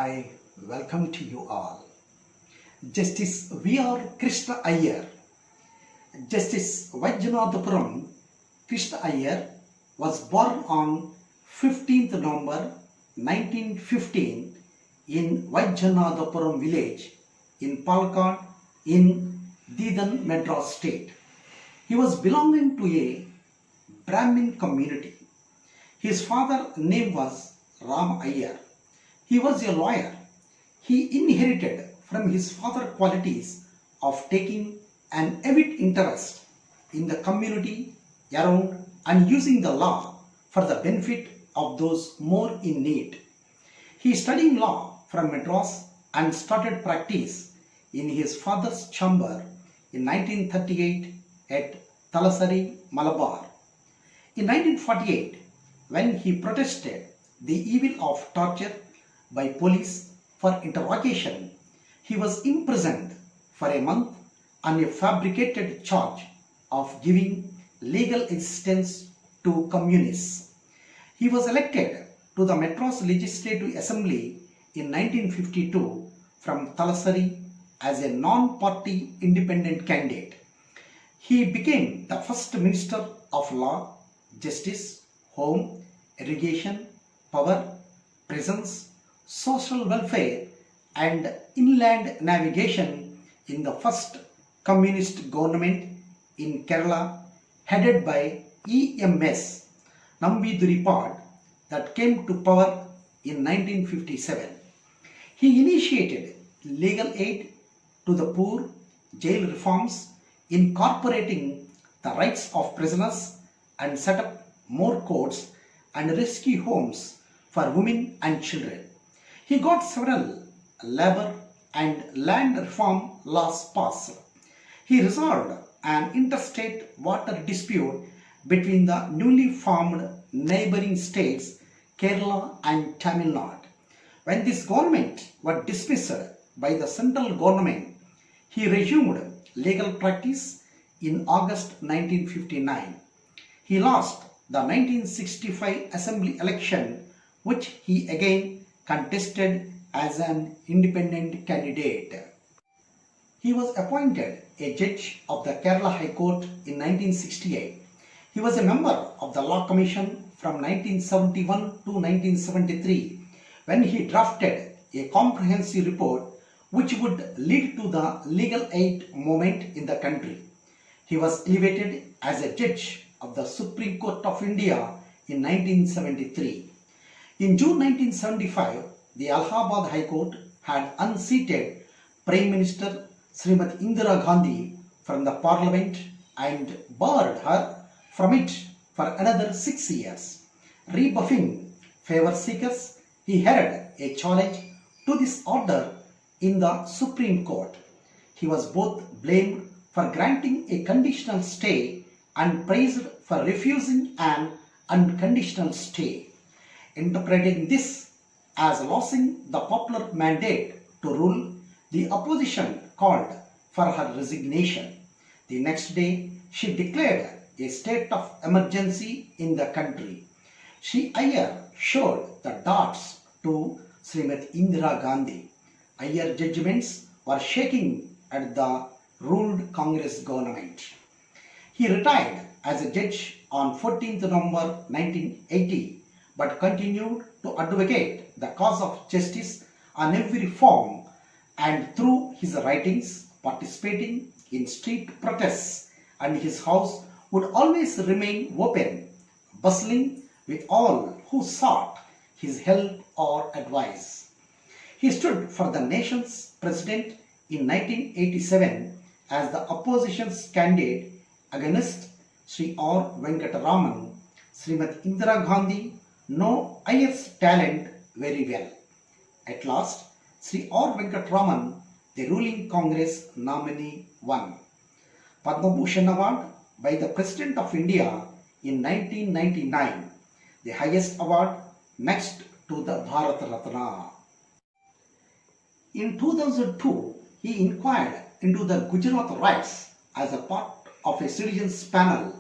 I welcome to you all. Justice V.R. Krishna Iyer. Justice Vajjanathapuram Krishna Iyer was born on 15th November 1915 in Vajjanathapuram village in Palakkad in Didan, Madras state. He was belonging to a Brahmin community. His father's name was Ram Iyer. He was a lawyer. He inherited from his father qualities of taking an avid interest in the community around and using the law for the benefit of those more in need. He studied law from Madras and started practice in his father's chamber in 1938 at Thalassery, Malabar. In 1948, when he protested the evil of torture by police for interrogation, he was imprisoned for a month on a fabricated charge of giving legal assistance to communists. He was elected to the Madras Legislative Assembly in 1952 from Thalassery as a non-party independent candidate. He became the first Minister of Law, Justice, Home, Irrigation, Power, Prisons, Social Welfare and Inland Navigation in the first communist government in Kerala headed by E.M.S. Nambiduripad that came to power in 1957. He initiated legal aid to the poor, jail reforms, incorporating the rights of prisoners and set up more courts and rescue homes for women and children. He got several labor and land reform laws passed. He resolved an interstate water dispute between the newly formed neighboring states Kerala and Tamil Nadu. When this government was dismissed by the central government, he resumed legal practice in August 1959. He lost the 1965 assembly election, which he again contested as an independent candidate. He was appointed a judge of the Kerala High Court in 1968. He was a member of the Law Commission from 1971 to 1973 when he drafted a comprehensive report which would lead to the legal aid movement in the country. He was elevated as a judge of the Supreme Court of India in 1973. In June 1975, the Allahabad High Court had unseated Prime Minister Srimati Indira Gandhi from the Parliament and barred her from it for another 6 years. Rebuffing favor seekers, he headed a challenge to this order in the Supreme Court. He was both blamed for granting a conditional stay and praised for refusing an unconditional stay. Interpreting this as losing the popular mandate to rule, the opposition called for her resignation. The next day, she declared a state of emergency in the country. Iyer showed the darts to Srimati Indira Gandhi. Iyer judgments were shaking at the ruled Congress government. He retired as a judge on 14th November 1980 but continued to advocate the cause of justice on every form and through his writings, participating in street protests, and his house would always remain open, bustling with all who sought his help or advice. He stood for the nation's president in 1987 as the opposition's candidate against Sri R. Venkataraman. Srimati Indira Gandhi know Iyer's talent very well. At last, Sri R. Venkataraman, the ruling Congress nominee, won Padma Bhushan Award by the President of India in 1999, the highest award next to the Bharat Ratna. In 2002, he inquired into the Gujarat riots as a part of a citizens panel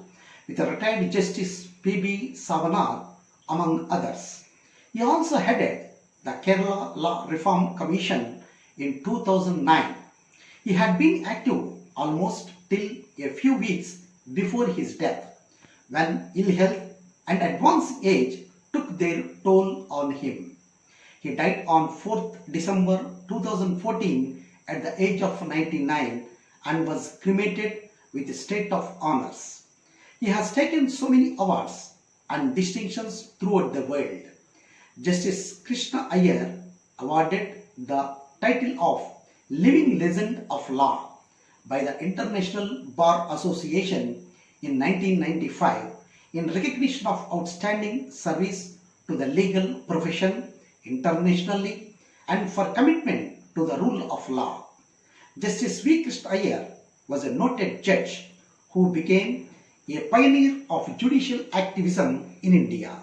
with a retired Justice P.B. Savanath among others. He also headed the Kerala Law Reform Commission in 2009. He had been active almost till a few weeks before his death, when ill health and advanced age took their toll on him. He died on 4th December 2014 at the age of 99 and was cremated with state of honors. He has taken so many awards and distinctions throughout the world. Justice Krishna Iyer awarded the title of Living Legend of Law by the International Bar Association in 1995 in recognition of outstanding service to the legal profession internationally and for commitment to the rule of law. Justice V. Krishna Iyer was a noted judge who became a pioneer of judicial activism in India.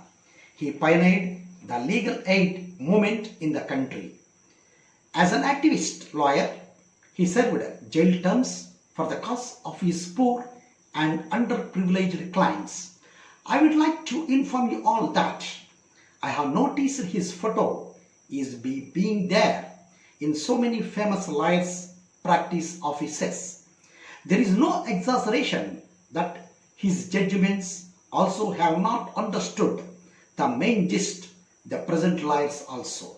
He pioneered the legal aid movement in the country. As an activist lawyer, he served jail terms for the cause of his poor and underprivileged clients. I would like to inform you all that I have noticed his photo is being there in so many famous lawyers' practice offices. There is no exaggeration that his judgments also have not understood the main gist. The present lawyers also.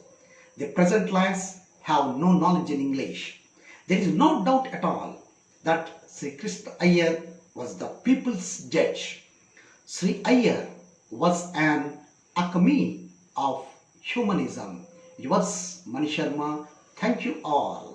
The present lawyers have no knowledge in English. There is no doubt at all that Sri Krishna Iyer was the people's judge. Sri Iyer was an acme of humanism. Yours, Mani Sharma. Thank you all.